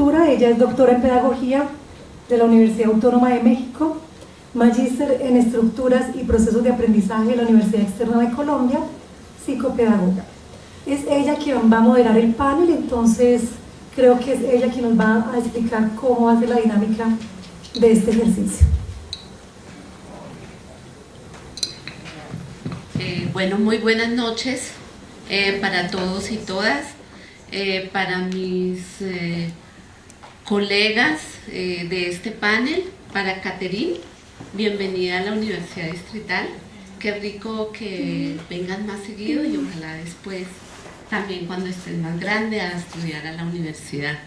estructura. Ella es doctora en Pedagogía de la Universidad Autónoma de México, magíster en Estructuras y Procesos de Aprendizaje de la Universidad Externa de Colombia, psicopedagoga. Es ella quien va a moderar el panel, entonces creo que es ella quien nos va a explicar cómo va a ser la dinámica de este ejercicio. Bueno, muy buenas noches para todos y todas, para mis colegas de este panel, para Caterine, bienvenida a la Universidad Distrital, qué rico que vengan más seguido y ojalá después también cuando estés más grande a estudiar a la universidad.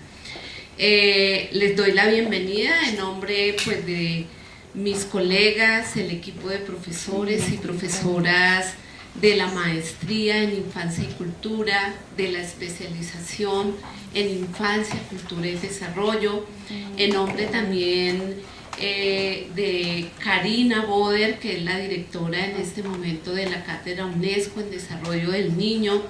Les doy la bienvenida en nombre pues de mis colegas, el equipo de profesores y profesoras de la maestría en Infancia y Cultura, de la especialización en Infancia, Cultura y Desarrollo, en nombre también de Karina Boder, que es la directora en este momento de la Cátedra UNESCO en Desarrollo del Niño,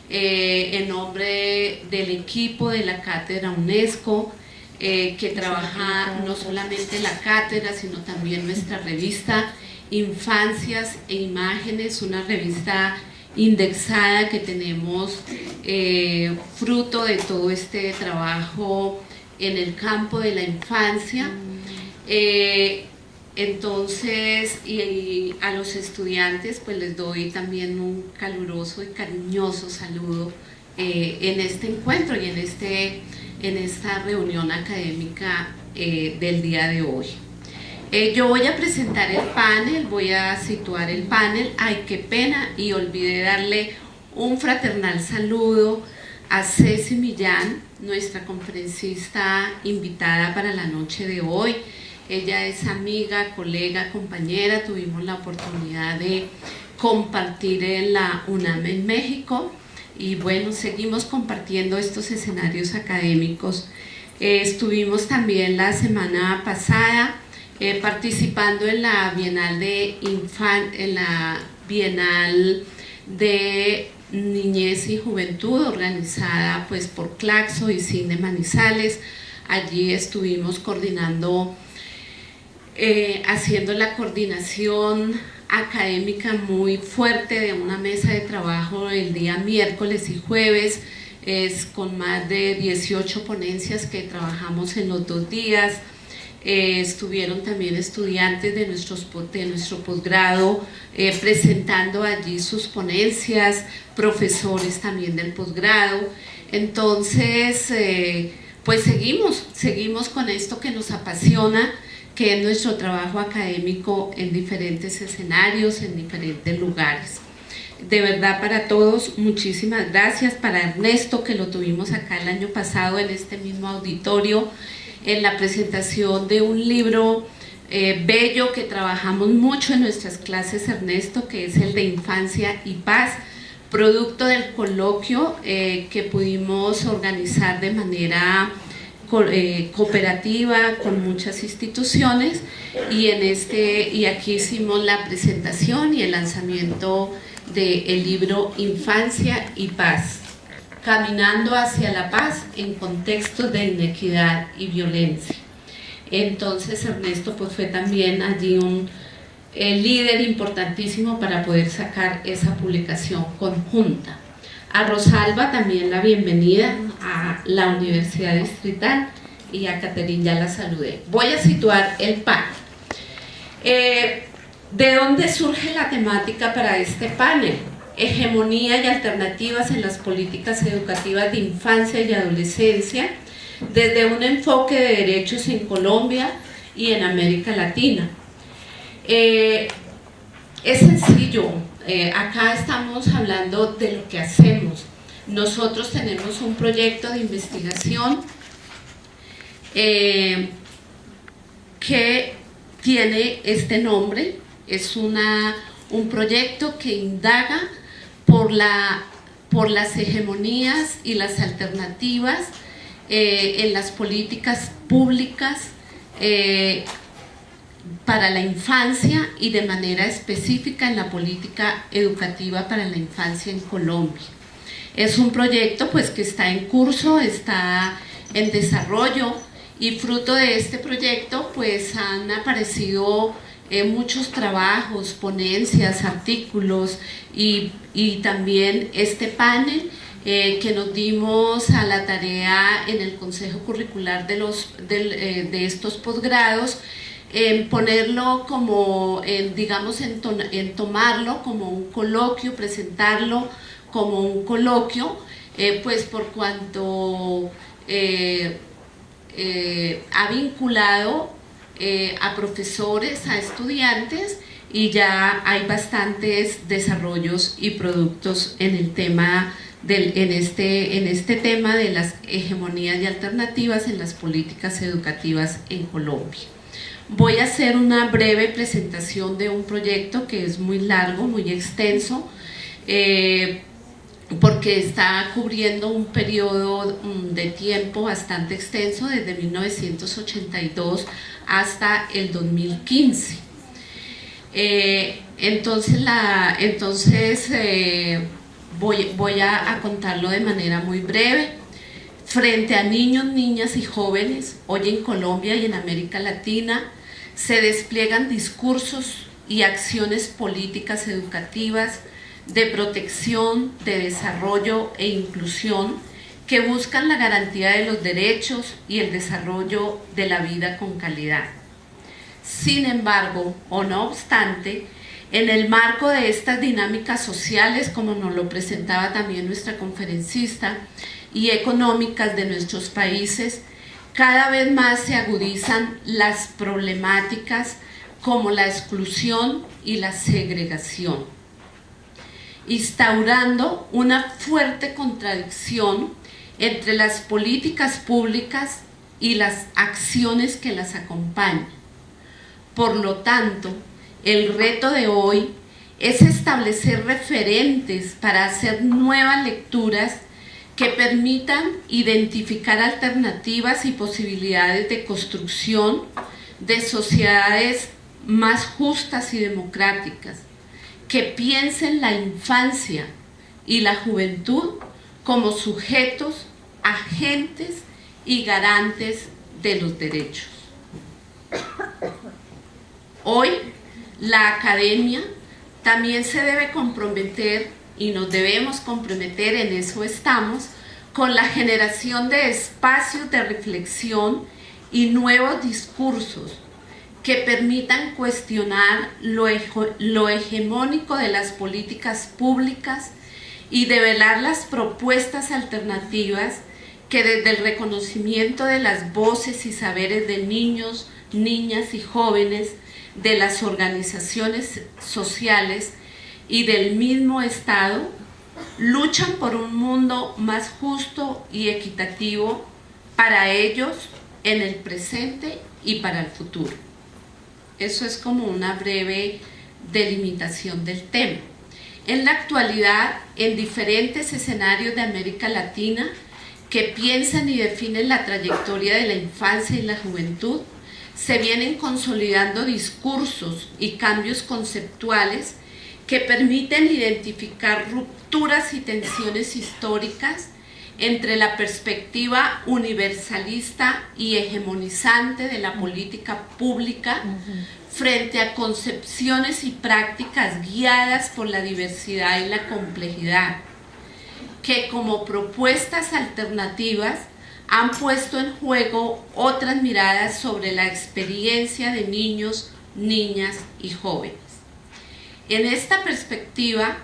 en nombre del equipo de la Cátedra UNESCO, que trabaja no solamente la cátedra, sino también nuestra revista Infancias e Imágenes, una revista indexada que tenemos fruto de todo este trabajo en el campo de la infancia. Entonces, y a los estudiantes pues les doy también un caluroso y cariñoso saludo en este encuentro y en esta reunión académica del día de hoy. Yo voy a presentar el panel, voy a situar el panel. Ay, qué pena, y olvidé darle un fraternal saludo a Ceci Millán, nuestra conferencista invitada para la noche de hoy. Ella es amiga, colega, compañera, tuvimos la oportunidad de compartir en la UNAM en México y bueno, seguimos compartiendo estos escenarios académicos. Estuvimos también la semana pasada participando en la Bienal de Niñez y Juventud organizada pues por Claxo y Cine Manizales. Allí estuvimos coordinando, haciendo la coordinación académica muy fuerte de una mesa de trabajo el día miércoles y jueves, con más de 18 ponencias que trabajamos en los 2 días. Estuvieron también estudiantes de nuestro posgrado presentando allí sus ponencias, profesores también del posgrado. Entonces, pues seguimos con esto que nos apasiona, que es nuestro trabajo académico en diferentes escenarios, en diferentes lugares. De verdad, para todos, muchísimas gracias. Para Ernesto, que lo tuvimos acá el año pasado en este mismo auditorio, en la presentación de un libro bello que trabajamos mucho en nuestras clases, Ernesto, que es el de Infancia y Paz, producto del coloquio que pudimos organizar de manera cooperativa con muchas instituciones y aquí hicimos la presentación y el lanzamiento del libro Infancia y Paz, caminando hacia la paz en contextos de inequidad y violencia. Entonces Ernesto pues fue también allí un líder importantísimo para poder sacar esa publicación conjunta. A Rosalba también la bienvenida a la Universidad Distrital y a Caterine ya la saludé. Voy a situar el panel. ¿De dónde surge la temática para este panel? Hegemonía y alternativas en las políticas educativas de infancia y adolescencia desde un enfoque de derechos en Colombia y en América Latina. Es sencillo, acá estamos hablando de lo que hacemos. Nosotros tenemos un proyecto de investigación que tiene este nombre, es un proyecto que indaga por las hegemonías y las alternativas en las políticas públicas para la infancia y de manera específica en la política educativa para la infancia en Colombia. Es un proyecto pues que está en curso, está en desarrollo, y fruto de este proyecto pues han aparecido muchos trabajos, ponencias, artículos y también este panel que nos dimos a la tarea en el Consejo Curricular de estos posgrados, en ponerlo como, digamos, en tomarlo como un coloquio, presentarlo como un coloquio, pues por cuanto ha vinculado a profesores, a estudiantes, y ya hay bastantes desarrollos y productos en el tema en este tema de las hegemonías y alternativas en las políticas educativas en Colombia. Voy a hacer una breve presentación de un proyecto que es muy largo, muy extenso, porque está cubriendo un periodo de tiempo bastante extenso, desde 1982 hasta el 2015. Entonces voy a contarlo de manera muy breve. Frente a niños, niñas y jóvenes, hoy en Colombia y en América Latina, se despliegan discursos y acciones políticas educativas de protección, de desarrollo e inclusión que buscan la garantía de los derechos y el desarrollo de la vida con calidad. Sin embargo, o no obstante, en el marco de estas dinámicas sociales, como nos lo presentaba también nuestra conferencista, y económicas de nuestros países, cada vez más se agudizan las problemáticas como la exclusión y la segregación, instaurando una fuerte contradicción entre las políticas públicas y las acciones que las acompañan. Por lo tanto, el reto de hoy es establecer referentes para hacer nuevas lecturas que permitan identificar alternativas y posibilidades de construcción de sociedades más justas y democráticas, que piensen la infancia y la juventud como sujetos, agentes y garantes de los derechos. Hoy, la academia también se debe comprometer, y nos debemos comprometer, en eso estamos, con la generación de espacios de reflexión y nuevos discursos que permitan cuestionar lo hegemónico de las políticas públicas y develar las propuestas alternativas que desde el reconocimiento de las voces y saberes de niños, niñas y jóvenes, de las organizaciones sociales y del mismo Estado, luchan por un mundo más justo y equitativo para ellos en el presente y para el futuro. Eso es como una breve delimitación del tema. En la actualidad, en diferentes escenarios de América Latina que piensan y definen la trayectoria de la infancia y la juventud, se vienen consolidando discursos y cambios conceptuales que permiten identificar rupturas y tensiones históricas entre la perspectiva universalista y hegemonizante de la política pública frente a concepciones y prácticas guiadas por la diversidad y la complejidad, que como propuestas alternativas han puesto en juego otras miradas sobre la experiencia de niños, niñas y jóvenes. En esta perspectiva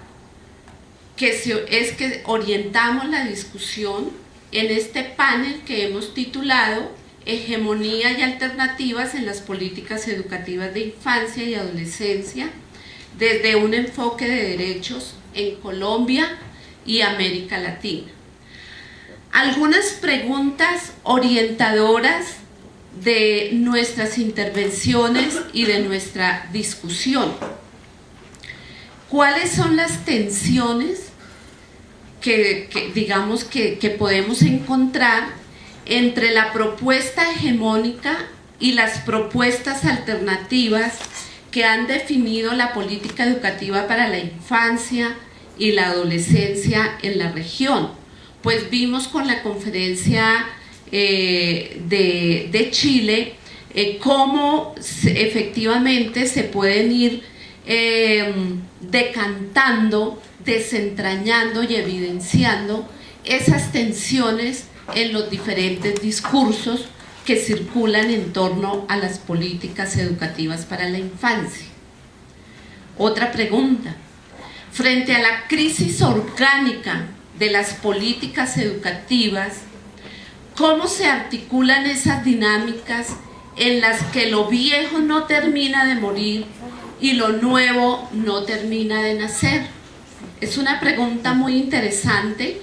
es que orientamos la discusión en este panel que hemos titulado Hegemonía y alternativas en las políticas educativas de infancia y adolescencia desde un enfoque de derechos en Colombia y América Latina. Algunas preguntas orientadoras de nuestras intervenciones y de nuestra discusión. ¿Cuáles son las tensiones que podemos encontrar entre la propuesta hegemónica y las propuestas alternativas que han definido la política educativa para la infancia y la adolescencia en la región? Pues vimos con la conferencia de Chile, cómo efectivamente se pueden ir decantando, desentrañando y evidenciando esas tensiones en los diferentes discursos que circulan en torno a las políticas educativas para la infancia. Otra pregunta: frente a la crisis orgánica de las políticas educativas, ¿cómo se articulan esas dinámicas en las que lo viejo no termina de morir y lo nuevo no termina de nacer? Es una pregunta muy interesante,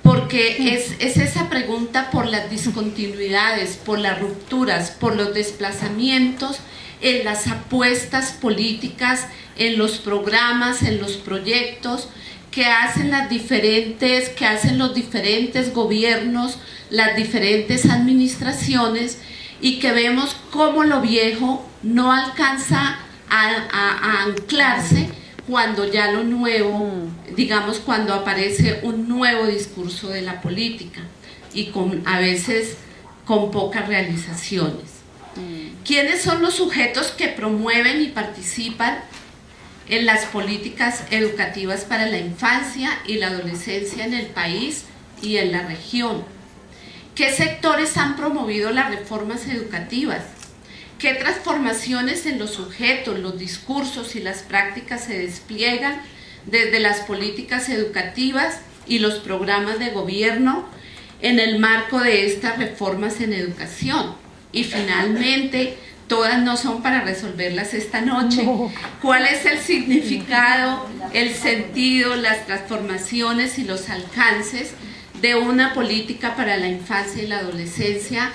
porque es esa pregunta por las discontinuidades, por las rupturas, por los desplazamientos en las apuestas políticas, en los programas, en los proyectos que hacen los diferentes gobiernos, las diferentes administraciones, y que vemos cómo lo viejo no alcanza a anclarse cuando ya lo nuevo, digamos, cuando aparece un nuevo discurso de la política, y a veces con pocas realizaciones. ¿Quiénes son los sujetos que promueven y participan en las políticas educativas para la infancia y la adolescencia en el país y en la región? ¿Qué sectores han promovido las reformas educativas? ¿Qué transformaciones en los sujetos, los discursos y las prácticas se despliegan desde las políticas educativas y los programas de gobierno en el marco de estas reformas en educación? Y finalmente, todas no son para resolverlas esta noche, ¿cuál es el significado, el sentido, las transformaciones y los alcances de una política para la infancia y la adolescencia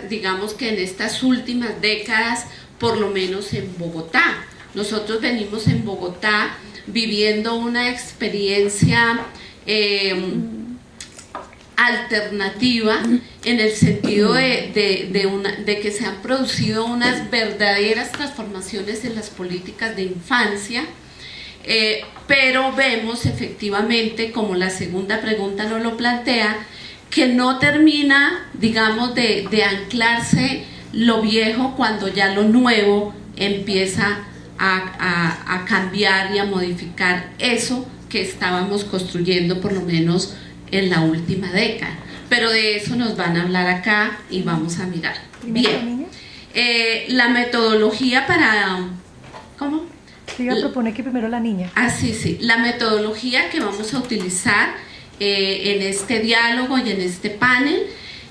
digamos que en estas últimas décadas, por lo menos en Bogotá? Nosotros venimos en Bogotá viviendo una experiencia alternativa, en el sentido de que se han producido unas verdaderas transformaciones en las políticas de infancia, pero vemos efectivamente, como la segunda pregunta nos lo plantea, que no termina, digamos, de anclarse lo viejo cuando ya lo nuevo empieza a cambiar y a modificar eso que estábamos construyendo por lo menos en la última década. Pero de eso nos van a hablar acá y vamos a mirar. Bien, la metodología para... ¿Cómo? Sí, iba a proponer que primero la niña. Sí. La metodología que vamos a utilizar en este diálogo y en este panel,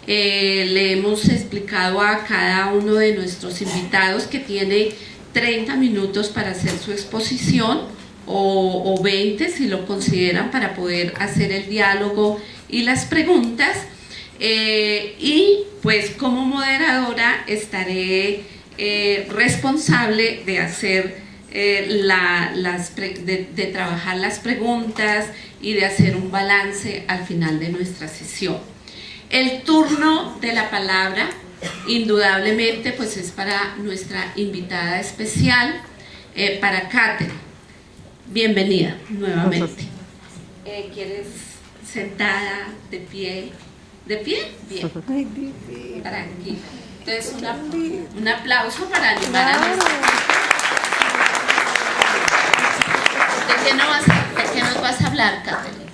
le hemos explicado a cada uno de nuestros invitados que tiene 30 minutos para hacer su exposición, o 20 si lo consideran, para poder hacer el diálogo y las preguntas, y pues como moderadora estaré responsable de hacer de trabajar las preguntas y de hacer un balance al final de nuestra sesión. El turno de la palabra indudablemente pues es para nuestra invitada especial, para Katherine. Bienvenida nuevamente. ¿Quieres sentada, de pie? ¿De pie? Bien. Tranquila. Entonces un aplauso para animar a nuestra... ¿De qué nos vas a hablar, Katherine?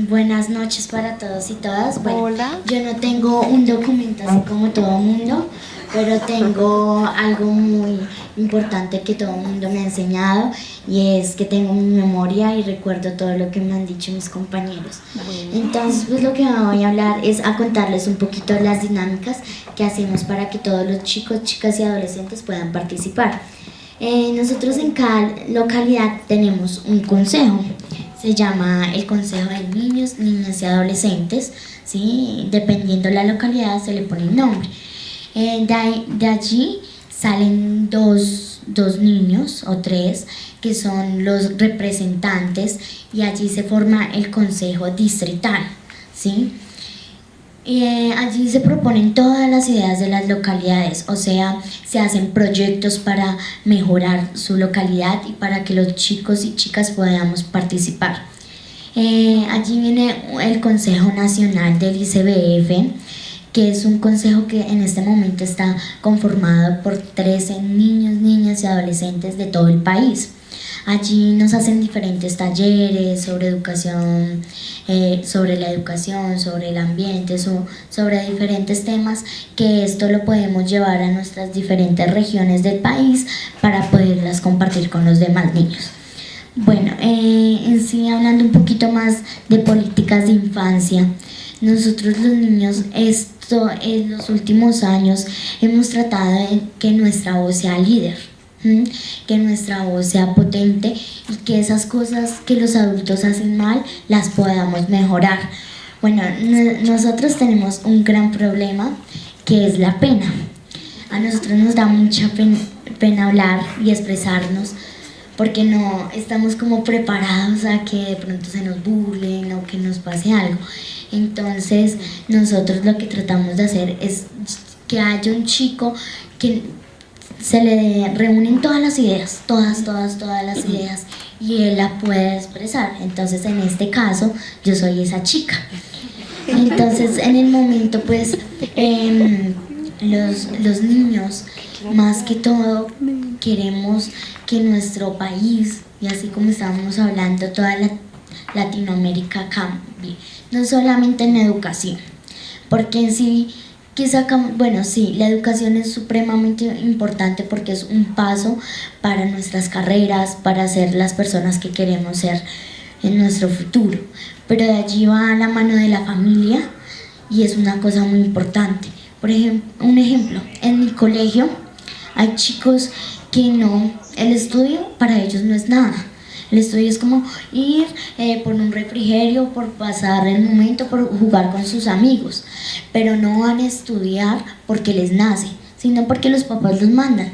Buenas noches para todos y todas. Bueno, Hola. yo no tengo un documento así como todo el mundo, pero tengo algo muy importante que todo el mundo me ha enseñado, y es que tengo mi memoria y recuerdo todo lo que me han dicho mis compañeros. Entonces, pues lo que me voy a hablar es a contarles un poquito las dinámicas que hacemos para que todos los chicos, chicas y adolescentes puedan participar. Nosotros en cada localidad tenemos un consejo, se llama el Consejo de Niños, Niñas y Adolescentes, ¿sí? Dependiendo de la localidad se le pone un nombre. De allí salen dos niños o tres que son los representantes, y allí se forma el Consejo Distrital, ¿sí? Allí se proponen todas las ideas de las localidades, o sea, se hacen proyectos para mejorar su localidad y para que los chicos y chicas podamos participar. Allí viene el Consejo Nacional del ICBF, que es un consejo que en este momento está conformado por 13 niños, niñas y adolescentes de todo el país. Allí nos hacen diferentes talleres sobre educación, sobre la educación, sobre el ambiente, sobre diferentes temas, que esto lo podemos llevar a nuestras diferentes regiones del país para poderlas compartir con los demás niños. Bueno, en sí, hablando un poquito más de políticas de infancia, nosotros los niños, en los últimos años hemos tratado de que nuestra voz sea líder, que nuestra voz sea potente y que esas cosas que los adultos hacen mal las podamos mejorar. Bueno, nosotros tenemos un gran problema, que es la pena. A nosotros nos da mucha pena hablar y expresarnos, porque no estamos como preparados a que de pronto se nos burlen o que nos pase algo. Entonces nosotros lo que tratamos de hacer es que haya un chico que se le reúnen todas las ideas, todas las ideas, y él la puede expresar. Entonces en este caso yo soy esa chica. Entonces en el momento pues los niños, más que todo, queremos que nuestro país, y así como estábamos hablando, toda Latinoamérica cambie, no solamente en educación, porque en sí, bueno, sí, la educación es supremamente importante porque es un paso para nuestras carreras, para ser las personas que queremos ser en nuestro futuro, pero de allí va la mano de la familia y es una cosa muy importante. Por ejemplo, un ejemplo, en mi colegio hay chicos que el estudio para ellos no es nada. El estudio es como ir por un refrigerio, por pasar el momento, por jugar con sus amigos, pero no van a estudiar porque les nace, sino porque los papás los mandan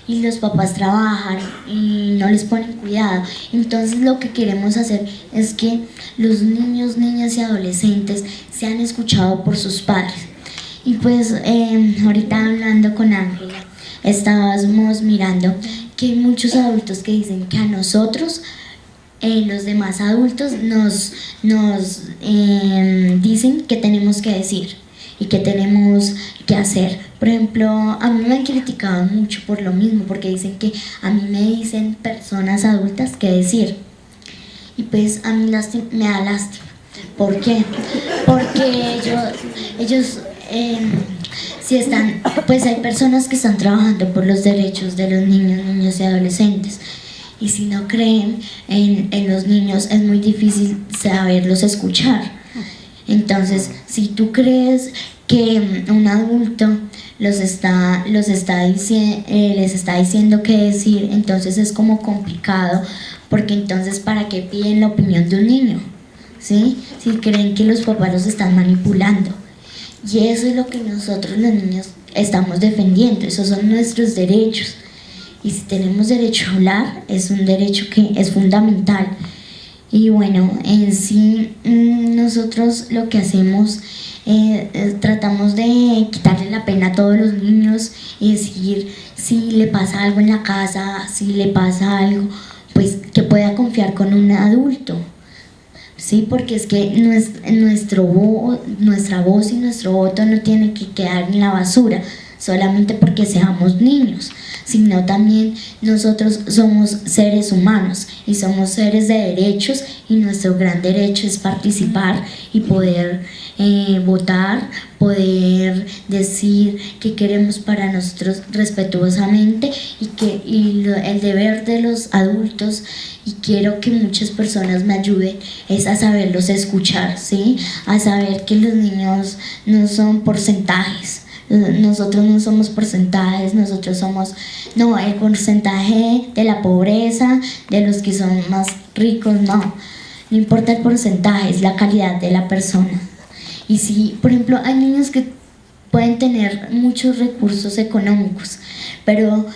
y los papás trabajan y no les ponen cuidado. Entonces lo que queremos hacer es que los niños, niñas y adolescentes sean escuchados por sus padres. Y pues ahorita hablando con Ángela, estábamos mirando que hay muchos adultos que dicen que a nosotros, los demás adultos, nos dicen que tenemos que decir y que tenemos que hacer. Por ejemplo, a mí me han criticado mucho por lo mismo, porque dicen que a mí me dicen personas adultas qué decir. Y pues a mí me da lástima. ¿Por qué? Porque ellos si están, pues hay personas que están trabajando por los derechos de los niños, niñas y adolescentes, y si no creen en los niños es muy difícil saberlos escuchar. Entonces, si tú crees que un adulto les está diciendo qué decir, entonces es como complicado, porque entonces ¿para qué piden la opinión de un niño? ¿Sí? Si creen que los papás los están manipulando. Y eso es lo que nosotros los niños estamos defendiendo, esos son nuestros derechos. Y si tenemos derecho a hablar, es un derecho que es fundamental. Y bueno, en sí nosotros lo que hacemos, tratamos de quitarle la pena a todos los niños y decir, si le pasa algo en la casa, si le pasa algo, pues que pueda confiar con un adulto. Sí, porque es que nuestra voz y nuestro voto no tiene que quedar en la basura solamente porque seamos niños, sino también nosotros somos seres humanos y somos seres de derechos, y nuestro gran derecho es participar y poder votar, poder decir qué queremos para nosotros respetuosamente, y el deber de los adultos, y quiero que muchas personas me ayuden, es a saberlos escuchar, ¿sí? A saber que los niños no son porcentajes. Nosotros no somos porcentajes, nosotros somos el porcentaje de la pobreza, de los que son más ricos, no importa el porcentaje, es la calidad de la persona. Y si, por ejemplo, hay niños que pueden tener muchos recursos económicos, pero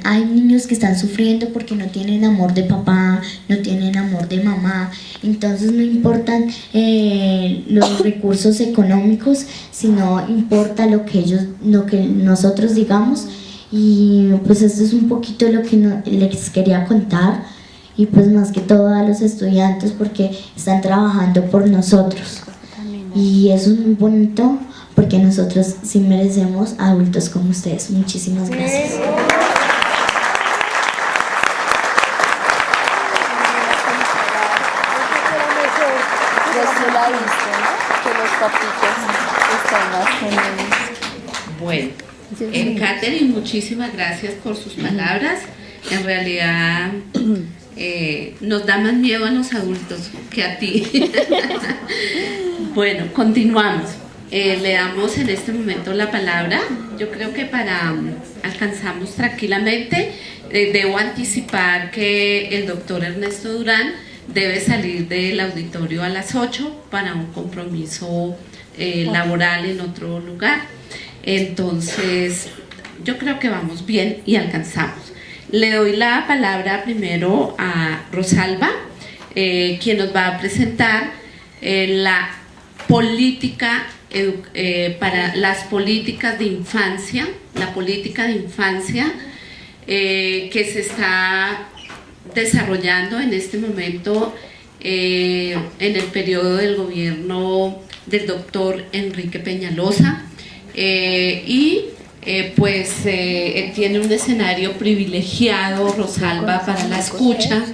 hay niños que están sufriendo porque no tienen amor de papá, no tienen amor de mamá. Entonces no importan los recursos económicos, sino importa lo que nosotros digamos. Y pues esto es un poquito lo que les quería contar. y pues más que todo a los estudiantes porque están trabajando por nosotros. Y eso es muy bonito porque nosotros sí merecemos adultos como ustedes. Muchísimas gracias. Bueno, Katherine, muchísimas gracias por sus palabras. En realidad nos da más miedo a los adultos que a ti. Bueno, continuamos. Le damos en este momento la palabra. Yo creo que alcanzamos tranquilamente. Debo anticipar que el doctor Ernesto Durán debe salir del auditorio a las 8 para un compromiso laboral en otro lugar. Entonces, yo creo que vamos bien y alcanzamos. Le doy la palabra primero a Rosalba, quien nos va a presentar la política para las políticas de infancia, la política de infancia que se está desarrollando en este momento en el periodo del gobierno del doctor Enrique Peñalosa, tiene un escenario privilegiado, Rosalba, para la escucha,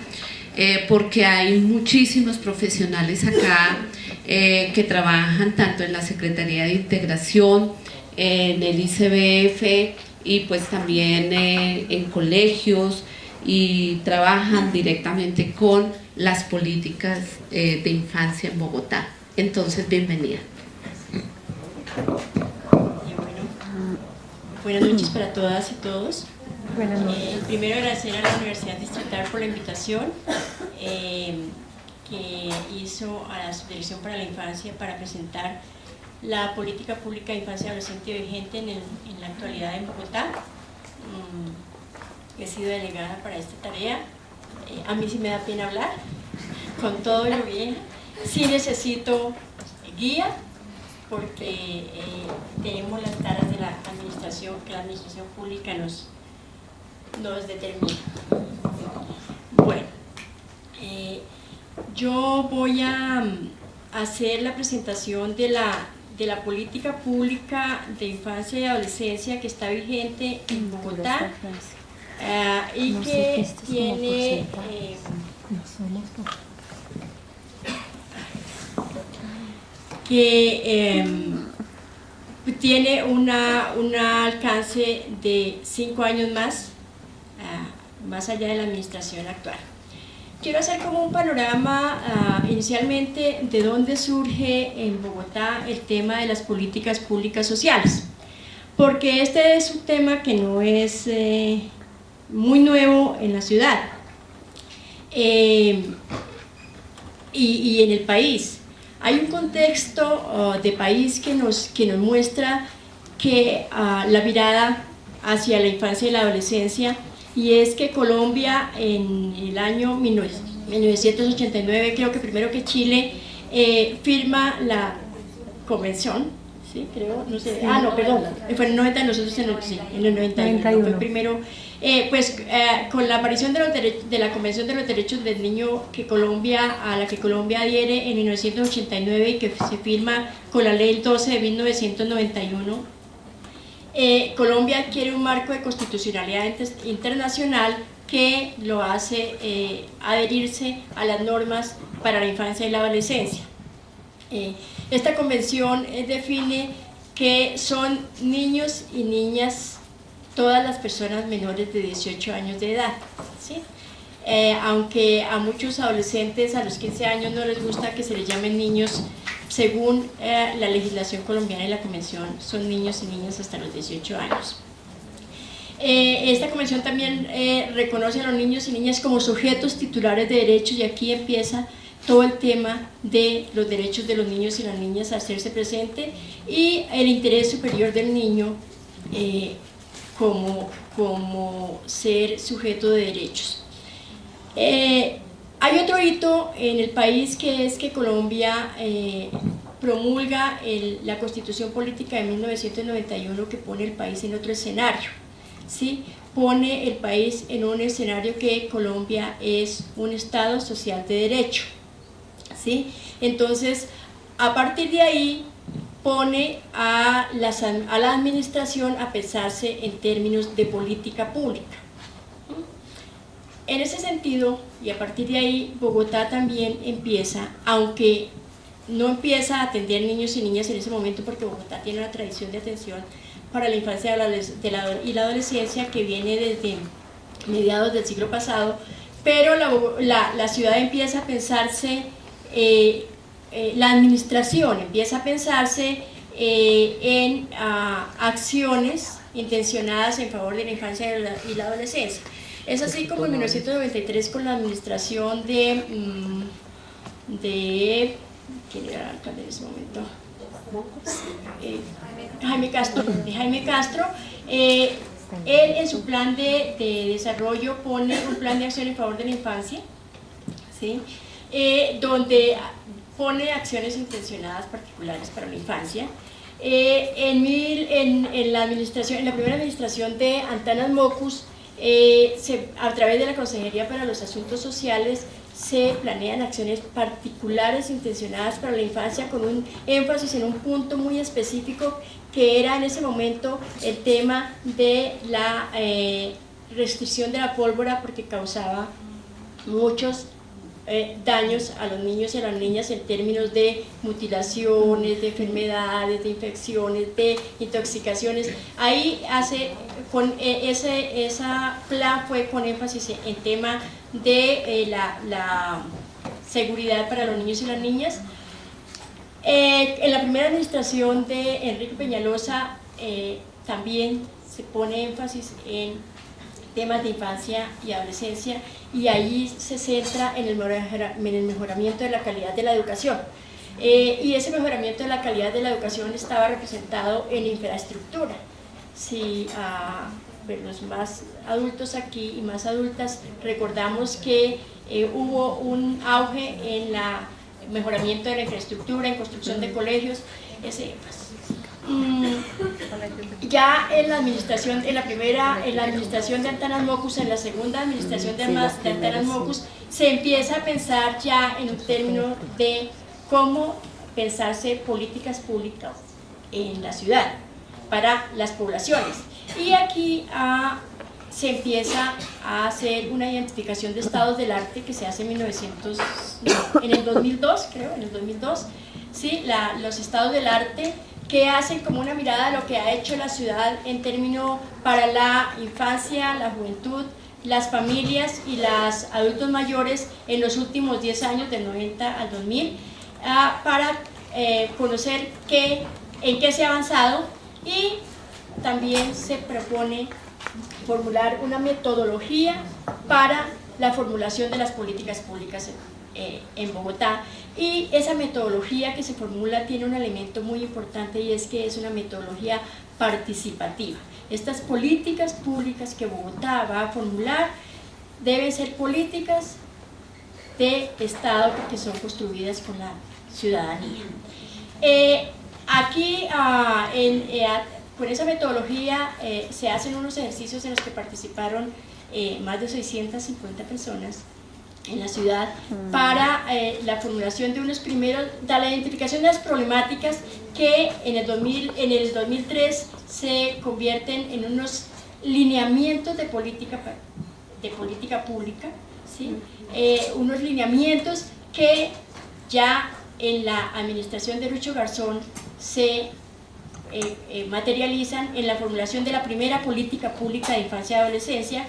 porque hay muchísimos profesionales acá que trabajan tanto en la Secretaría de Integración, en el ICBF y pues también en colegios, y trabajan directamente con las políticas de infancia en Bogotá. Entonces, bienvenida. Buenas noches para todas y todos. Buenas noches. Primero agradecer a la Universidad Distrital por la invitación que hizo a la Subdirección para la Infancia para presentar la política pública de infancia y adolescente vigente en la actualidad en Bogotá. He sido delegada para esta tarea. A mí sí me da pena hablar, con todo lo bien. Sí necesito guía, porque tenemos las taras de la administración, que la administración pública nos determina. Bueno, yo voy a hacer la presentación de la política pública de infancia y adolescencia que está vigente en Bogotá y que tiene tiene un alcance de 5 años más allá de la administración actual. Quiero hacer como un panorama inicialmente de dónde surge en Bogotá el tema de las políticas públicas sociales, porque este es un tema que no es muy nuevo en la ciudad y en el país. Hay un contexto de país que nos muestra que la mirada hacia la infancia y la adolescencia, y es que Colombia en el año 1989, creo que primero que Chile, firma la convención, ¿sí? Creo, no sé, no, perdón, fue en el 90, nosotros en el 91, fue primero. Con la aparición de la Convención de los Derechos del Niño a la que Colombia adhiere en 1989 y que se firma con la Ley 12 de 1991, Colombia adquiere un marco de constitucionalidad internacional que lo hace adherirse a las normas para la infancia y la adolescencia. Esta convención define que son niños y niñas todas las personas menores de 18 años de edad, ¿sí? Aunque a muchos adolescentes a los 15 años no les gusta que se les llamen niños, según la legislación colombiana y la convención, son niños y niñas hasta los 18 años. Esta convención también reconoce a los niños y niñas como sujetos titulares de derechos, y aquí empieza todo el tema de los derechos de los niños y las niñas a hacerse presente, y el interés superior del niño como ser sujeto de derechos. Hay otro hito en el país, que es que Colombia promulga la Constitución Política de 1991, que pone el país en otro escenario, ¿sí? pone el país en un escenario que Colombia es un Estado social de derecho, ¿sí? Entonces, a partir de ahí, pone a la administración a pensarse en términos de política pública. En ese sentido, y a partir de ahí, Bogotá también empieza, aunque no empieza a atender niños y niñas en ese momento, porque Bogotá tiene una tradición de atención para la infancia y la adolescencia que viene desde mediados del siglo pasado, pero la ciudad empieza a pensarse, la administración empieza a pensarse en acciones intencionadas en favor de la infancia y la adolescencia. Es así como en 1993 con la administración de ¿quién era el alcalde en ese momento? Jaime Castro, él en su plan de desarrollo pone un plan de acción en favor de la infancia, ¿sí? Donde pone acciones intencionadas particulares para la infancia. En la primera administración de Antanas Mockus, a través de la Consejería para los Asuntos Sociales, se planean acciones particulares intencionadas para la infancia con un énfasis en un punto muy específico que era en ese momento el tema de la restricción de la pólvora, porque causaba muchos daños a los niños y a las niñas en términos de mutilaciones, de enfermedades, de infecciones, de intoxicaciones. Ahí esa plan fue con énfasis en tema de la seguridad para los niños y las niñas. En la primera administración de Enrique Peñalosa también se pone énfasis en temas de infancia y adolescencia, y ahí se centra en el mejoramiento de la calidad de la educación. Y ese mejoramiento de la calidad de la educación estaba representado en infraestructura. Si los más adultos aquí y más adultas recordamos que hubo un auge en el mejoramiento de la infraestructura, en construcción de colegios, ese énfasis. Ya en la administración de Antanas Mockus, en la segunda administración de Antanas Mockus, se empieza a pensar ya en un término de cómo pensarse políticas públicas en la ciudad para las poblaciones. Y aquí se empieza a hacer una identificación de estados del arte que se hace en el 2002, creo, en el 2002, ¿sí? Los estados del arte, que hacen como una mirada a lo que ha hecho la ciudad en términos para la infancia, la juventud, las familias y los adultos mayores en los últimos 10 años, del 90 al 2000, para conocer en qué se ha avanzado, y también se propone formular una metodología para la formulación de las políticas públicas en Bogotá. Y esa metodología que se formula tiene un elemento muy importante, y es que es una metodología participativa. Estas políticas públicas que Bogotá va a formular deben ser políticas de Estado, porque son construidas con la ciudadanía. Aquí, con esa metodología, se hacen unos ejercicios en los que participaron más de 650 personas en la ciudad para la formulación de la identificación de las problemáticas que en el 2003 se convierten en unos lineamientos de política pública, ¿sí? Unos lineamientos que ya en la administración de Lucho Garzón se materializan en la formulación de la primera política pública de infancia y adolescencia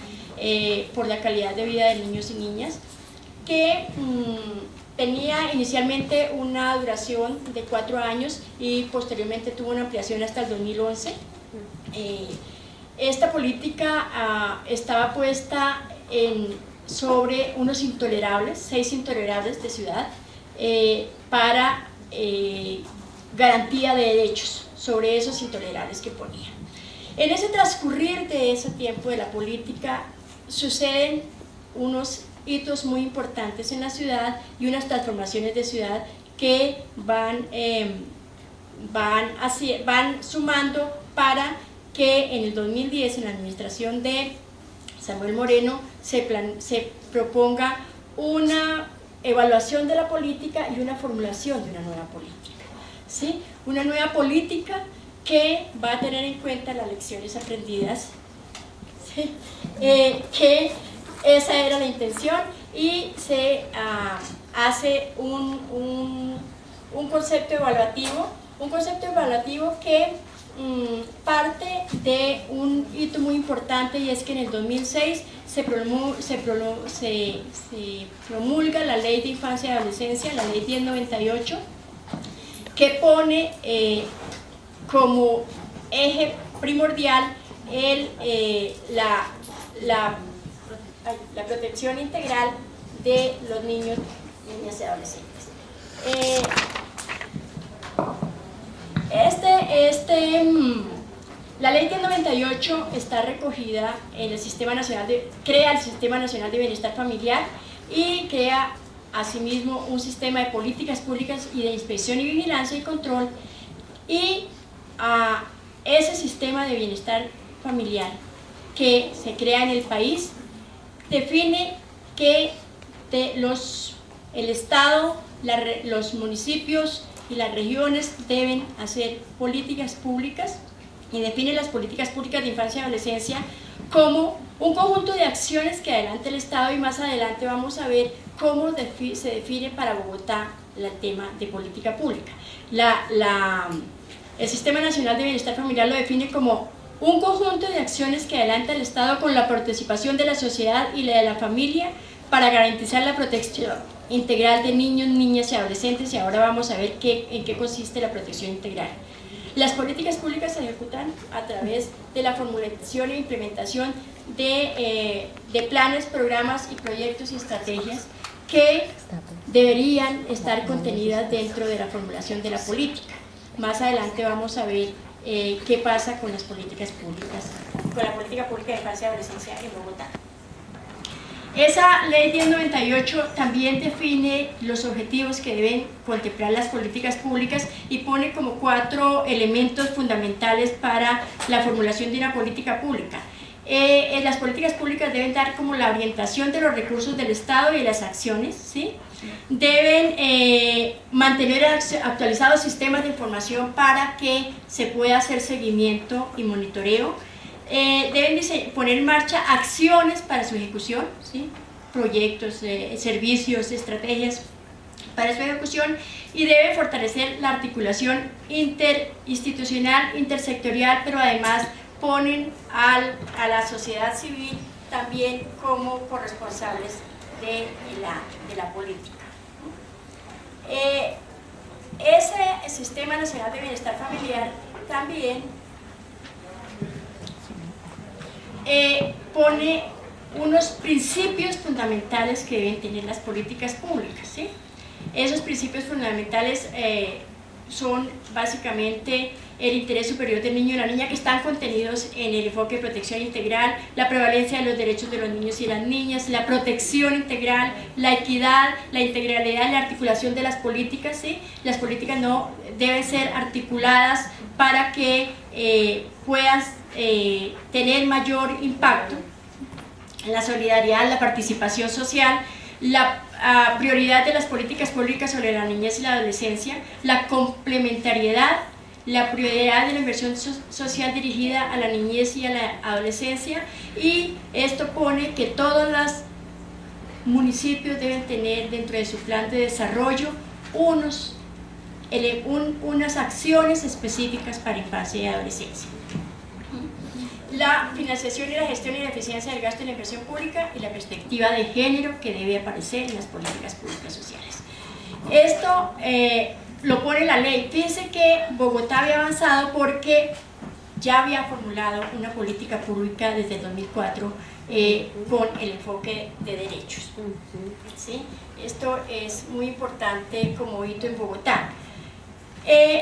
por la calidad de vida de niños y niñas, que tenía inicialmente una duración de 4 años y posteriormente tuvo una ampliación hasta el 2011. Esta política estaba puesta sobre unos 6 intolerables de ciudad para garantía de derechos sobre esos intolerables que ponía. En ese transcurrir de ese tiempo de la política suceden unos hitos muy importantes en la ciudad y unas transformaciones de ciudad que van sumando para que en el 2010, en la administración de Samuel Moreno, se proponga una evaluación de la política y una formulación de una nueva política, ¿sí? Una nueva política que va a tener en cuenta las lecciones aprendidas, ¿sí? Que esa era la intención, y se hace un concepto evaluativo que parte de un hito muy importante, y es que en el 2006 se promulga la Ley de Infancia y Adolescencia, la Ley 1098, que pone como eje primordial la protección integral de los niños, niñas y adolescentes. La Ley 1098 está recogida en el crea el Sistema Nacional de Bienestar Familiar, y crea asimismo un sistema de políticas públicas y de inspección y vigilancia y control, y ese sistema de bienestar familiar que se crea en el país define que el Estado, los municipios y las regiones deben hacer políticas públicas, y define las políticas públicas de infancia y adolescencia como un conjunto de acciones que adelanta el Estado, y más adelante vamos a ver cómo se define para Bogotá el tema de política pública. El Sistema Nacional de Bienestar Familiar lo define como un conjunto de acciones que adelanta el Estado con la participación de la sociedad y la de la familia para garantizar la protección integral de niños, niñas y adolescentes, y ahora vamos a ver en qué consiste la protección integral. Las políticas públicas se ejecutan a través de la formulación e implementación de planes, programas y proyectos y estrategias que deberían estar contenidas dentro de la formulación de la política. Más adelante vamos a ver qué pasa con las políticas públicas, con la política pública de infancia y adolescencia en Bogotá. Esa Ley 1098 también define los objetivos que deben contemplar las políticas públicas, y pone como 4 elementos fundamentales para la formulación de una política pública. Las políticas públicas deben dar como la orientación de los recursos del Estado y de las acciones, ¿sí? Deben mantener actualizados sistemas de información para que se pueda hacer seguimiento y monitoreo. Deben poner en marcha acciones para su ejecución, ¿sí? Proyectos, servicios, estrategias para su ejecución, y deben fortalecer la articulación interinstitucional, intersectorial, pero además ponen a la sociedad civil también como corresponsables de la política. Ese Sistema Nacional de Bienestar Familiar también pone unos principios fundamentales que deben tener las políticas públicas, ¿sí? Esos principios fundamentales son básicamente el interés superior del niño y la niña, que están contenidos en el enfoque de protección integral, la prevalencia de los derechos de los niños y las niñas, la protección integral, la equidad, la integralidad y la articulación de las políticas, ¿sí? Las políticas no deben ser articuladas para que puedas tener mayor impacto, la solidaridad, la participación social, la prioridad de las políticas públicas sobre la niñez y la adolescencia, la complementariedad, la prioridad de la inversión social dirigida a la niñez y a la adolescencia, y esto pone que todos los municipios deben tener dentro de su plan de desarrollo unas acciones específicas para infancia y adolescencia. La financiación y la gestión y la eficiencia del gasto en la inversión pública, y la perspectiva de género que debe aparecer en las políticas públicas sociales. Esto lo pone la ley. Fíjense que Bogotá había avanzado porque ya había formulado una política pública desde el 2004 con el enfoque de derechos, ¿sí? Esto es muy importante como hito en Bogotá.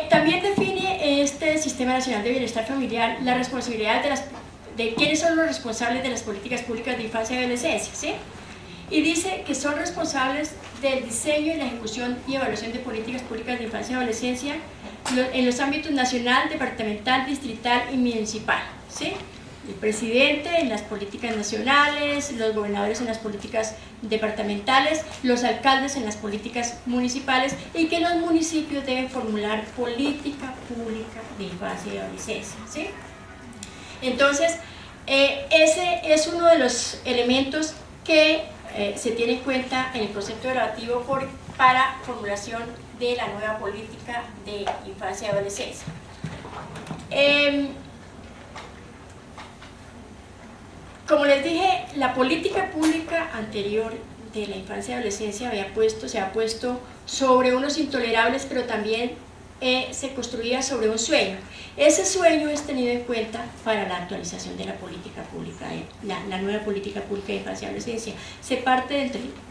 También define este Sistema Nacional de Bienestar Familiar la responsabilidad de quiénes son los responsables de las políticas públicas de infancia y adolescencia, ¿sí? Y dice que son responsables del diseño y la ejecución y evaluación de políticas públicas de infancia y adolescencia en los ámbitos nacional, departamental, distrital y municipal, ¿sí? el presidente en las políticas nacionales, los gobernadores en las políticas departamentales, los alcaldes en las políticas municipales, y que los municipios deben formular política pública de infancia y adolescencia, ¿sí? Entonces, ese es uno de los elementos que se tiene en cuenta en el concepto evaluativo para formulación de la nueva política de infancia y adolescencia. Como les dije, la política pública anterior de la infancia y adolescencia se ha puesto sobre unos intolerables, pero también se construía sobre un sueño. Ese sueño es tenido en cuenta para la actualización de la política pública, la nueva política pública de infancia y adolescencia. Se parte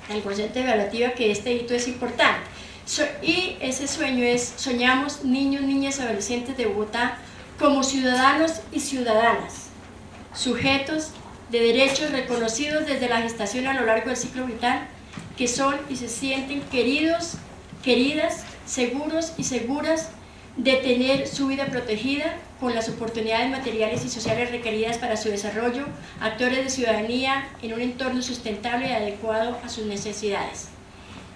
del concepto evaluativo que este hito es importante. Y ese sueño es: soñamos niños, niñas y adolescentes de Bogotá como ciudadanos y ciudadanas, sujetos de derechos reconocidos desde la gestación a lo largo del ciclo vital, que son y se sienten queridos, queridas, seguros y seguras de tener su vida protegida con las oportunidades materiales y sociales requeridas para su desarrollo, actores de ciudadanía en un entorno sustentable y adecuado a sus necesidades,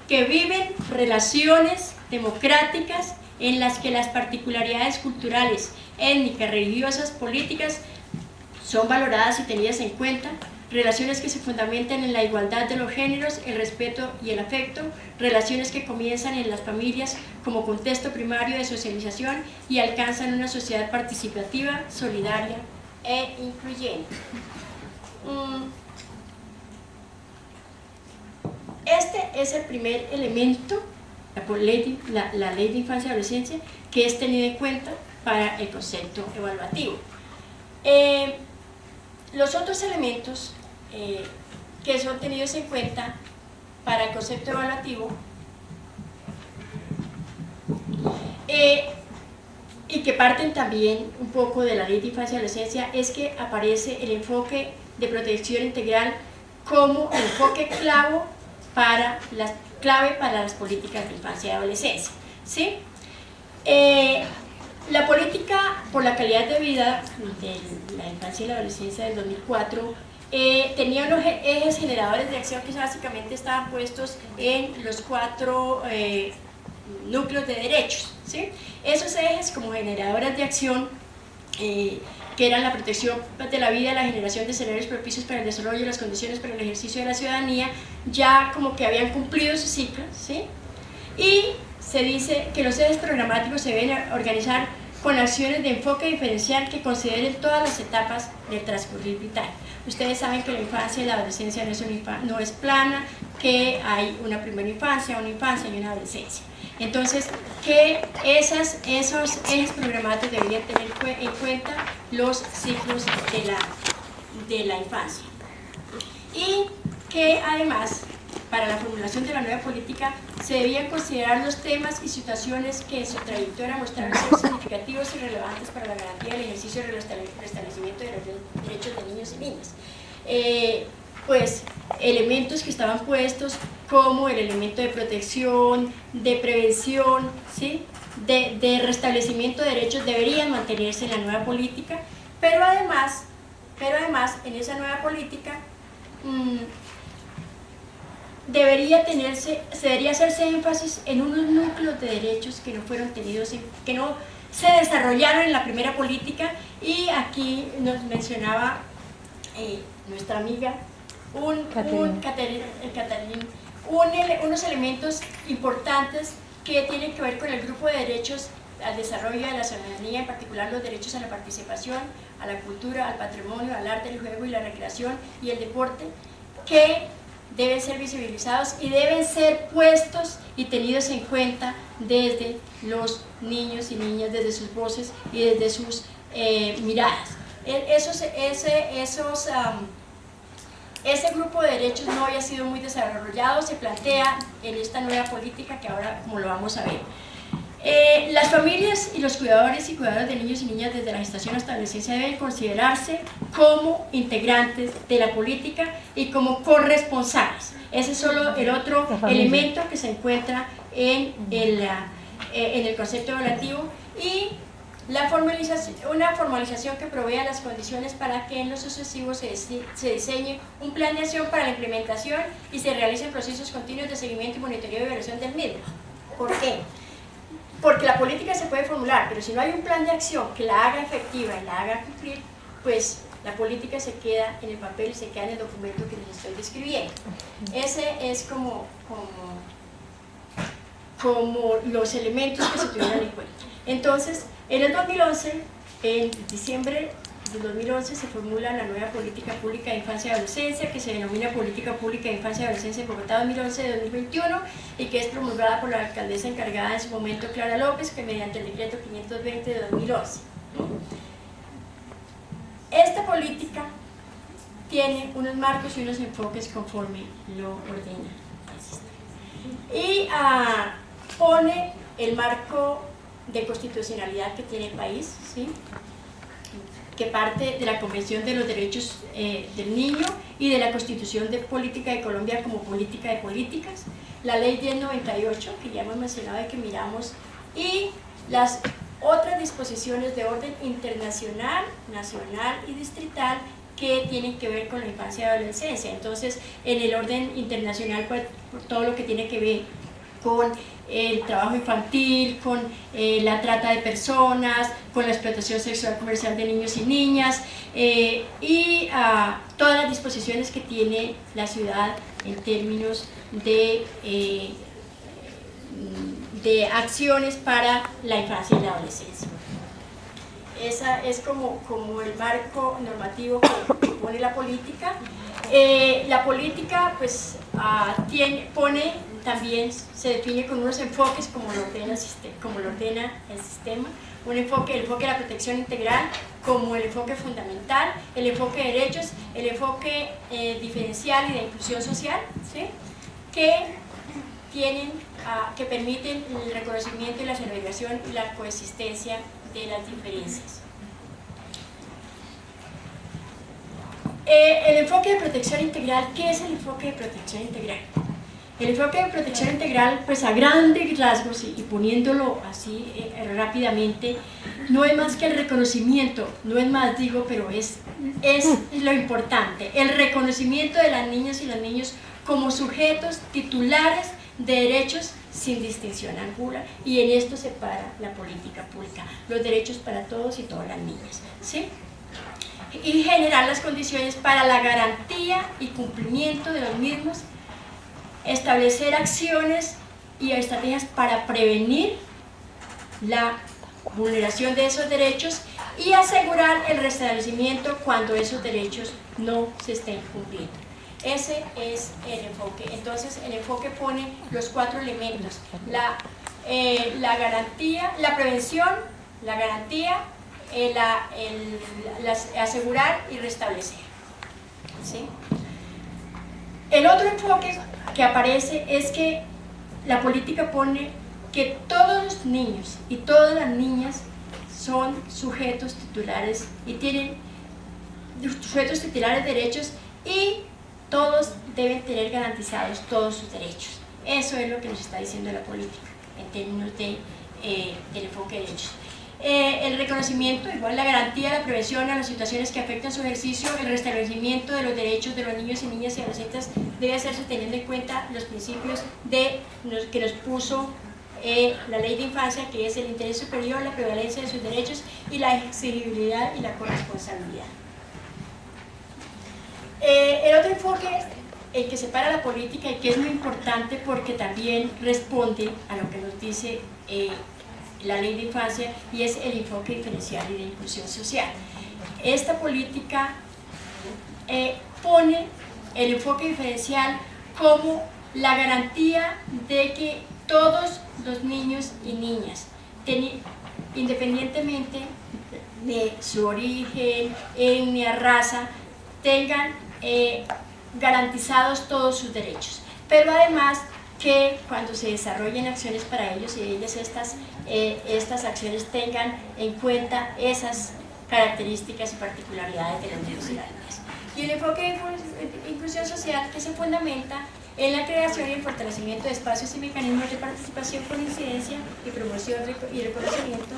que viven relaciones democráticas en las que las particularidades culturales, étnicas, religiosas, políticas son valoradas y tenidas en cuenta, relaciones que se fundamentan en la igualdad de los géneros, el respeto y el afecto, relaciones que comienzan en las familias como contexto primario de socialización y alcanzan una sociedad participativa, solidaria e incluyente. Este es el primer elemento, la ley de infancia y adolescencia, que es tenido en cuenta para el concepto evaluativo. Los otros elementos que son tenidos en cuenta para el concepto evaluativo y que parten también un poco de la ley de infancia y adolescencia es que aparece el enfoque de protección integral como el enfoque clave para las políticas de infancia y adolescencia, ¿sí? La política por la calidad de vida de la infancia y la adolescencia del 2004 tenía unos ejes generadores de acción que básicamente estaban puestos en los 4 núcleos de derechos, ¿sí? Esos ejes como generadores de acción que eran la protección de la vida, la generación de escenarios propicios para el desarrollo y las condiciones para el ejercicio de la ciudadanía, ya como que habían cumplido su ciclo, ¿sí? Y se dice que los ejes programáticos se deben organizar con acciones de enfoque diferencial que consideren todas las etapas del transcurrir vital. Ustedes saben que la infancia y la adolescencia no es plana, que hay una primera infancia, una infancia y una adolescencia. Entonces, que esos ejes programáticos deberían tener en cuenta los ciclos de la infancia. Y que además, para la formulación de la nueva política, se debían considerar los temas y situaciones que en su trayectoria mostraron ser significativos y relevantes para la garantía del ejercicio y restablecimiento de los derechos de niños y niñas. Pues elementos que estaban puestos como el elemento de protección, de prevención, ¿sí? de restablecimiento de derechos deberían mantenerse en la nueva política, pero además en esa nueva política debería hacerse énfasis en unos núcleos de derechos que no fueron tenidos, que no se desarrollaron en la primera política, y aquí nos mencionaba nuestra amiga unos elementos importantes que tienen que ver con el grupo de derechos al desarrollo de la ciudadanía, en particular los derechos a la participación, a la cultura, al patrimonio, al arte, el juego y la recreación y el deporte, que deben ser visibilizados y deben ser puestos y tenidos en cuenta desde los niños y niñas, desde sus voces y desde sus miradas. Ese grupo de derechos no había sido muy desarrollado, se plantea en esta nueva política que ahora como lo vamos a ver. Las familias y los cuidadores y cuidadoras de niños y niñas desde la gestación hasta la adolescencia deben considerarse como integrantes de la política y como corresponsables. Ese es solo el otro elemento que se encuentra en el concepto evaluativo, y Una formalización que provea las condiciones para que en lo sucesivo se diseñe un plan de acción para la implementación y se realicen procesos continuos de seguimiento y monitoreo y evaluación del mismo. ¿Por qué? Porque la política se puede formular, pero si no hay un plan de acción que la haga efectiva y la haga cumplir, pues la política se queda en el papel y se queda en el documento que les estoy describiendo. Ese es como los elementos que se tuvieron en cuenta. Entonces, en el 2011, en diciembre del 2011, se formula la nueva política pública de infancia y adolescencia, que se denomina Política Pública de Infancia y Adolescencia en Bogotá 2011-2021, y que es promulgada por la alcaldesa encargada en su momento, Clara López, que mediante el decreto 520 de 2011. Esta política tiene unos marcos y unos enfoques conforme lo ordena el sistema. Y pone el marco de constitucionalidad que tiene el país, ¿sí? Que parte de la Convención de los Derechos del Niño y de la Constitución de Política de Colombia como política de políticas, la Ley 1098, que ya hemos mencionado y que miramos, y las otras disposiciones de orden internacional, nacional y distrital que tienen que ver con la infancia y adolescencia. Entonces, en el orden internacional, pues, todo lo que tiene que ver con el trabajo infantil, con la trata de personas, con la explotación sexual comercial de niños y niñas, y todas las disposiciones que tiene la ciudad en términos de acciones para la infancia y la adolescencia. Esa es como el marco normativo que pone la política. La política pues también se define con unos enfoques como lo ordena el sistema, el enfoque de la protección integral como el enfoque fundamental, el enfoque de derechos, el enfoque diferencial y de inclusión social, ¿sí? que permiten el reconocimiento y la celebración y la coexistencia de las diferencias. El enfoque de protección integral, ¿qué es el enfoque de protección integral? El enfoque de protección integral, pues a grandes rasgos y poniéndolo así rápidamente, no es más que el reconocimiento, no es más digo, pero es lo importante, el reconocimiento de las niñas y los niños como sujetos titulares de derechos sin distinción alguna, y en esto se para la política pública, los derechos para todos y todas las niñas, ¿sí? Y generar las condiciones para la garantía y cumplimiento de los mismos, establecer acciones y estrategias para prevenir la vulneración de esos derechos y asegurar el restablecimiento cuando esos derechos no se estén cumpliendo. Ese es el enfoque. Entonces el enfoque pone los 4 elementos: la garantía, la prevención, la garantía, asegurar y restablecer, ¿sí? El otro enfoque que aparece es que la política pone que todos los niños y todas las niñas son sujetos titulares y tienen sujetos titulares de derechos, y todos deben tener garantizados todos sus derechos. Eso es lo que nos está diciendo la política en términos del enfoque de derechos. El reconocimiento, igual la garantía, la prevención a las situaciones que afectan su ejercicio, el restablecimiento de los derechos de los niños y niñas y adolescentes debe hacerse teniendo en cuenta los principios que nos puso la ley de infancia, que es el interés superior, la prevalencia de sus derechos y la exigibilidad y la corresponsabilidad. El otro enfoque, el que separa la política y que es muy importante porque también responde a lo que nos dice la ley de infancia, y es el enfoque diferencial y de inclusión social. Esta política pone el enfoque diferencial como la garantía de que todos los niños y niñas, independientemente de su origen, etnia, raza, tengan garantizados todos sus derechos, pero además que cuando se desarrollen acciones para ellos y ellas estas acciones tengan en cuenta esas características y particularidades de los niños y las niñas. Y el enfoque de inclusión social, que se fundamenta en la creación y el fortalecimiento de espacios y mecanismos de participación con incidencia y promoción y reconocimiento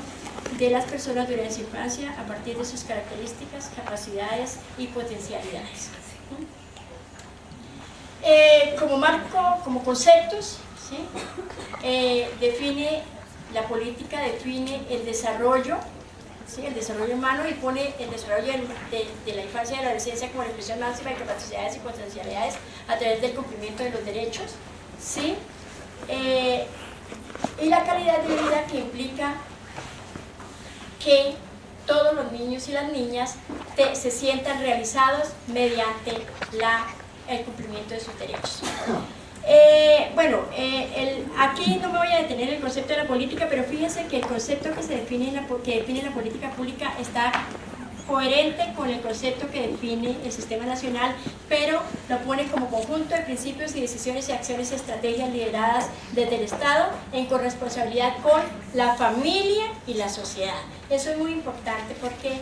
de las personas durante su infancia a partir de sus características, capacidades y potencialidades. Como marco, como conceptos, ¿sí? Define la política, define el desarrollo, ¿sí? El desarrollo humano, y pone el desarrollo de la infancia y de la adolescencia como la expresión máxima de capacidades y potencialidades a través del cumplimiento de los derechos, ¿sí? Y la calidad de vida, que implica que todos los niños y las niñas se sientan realizados mediante el cumplimiento de sus derechos. Aquí no me voy a detener en el concepto de la política, pero fíjense que el concepto que define la política pública está coherente con el concepto que define el sistema nacional, pero lo pone como conjunto de principios y decisiones y acciones y estrategias lideradas desde el Estado en corresponsabilidad con la familia y la sociedad. Eso es muy importante porque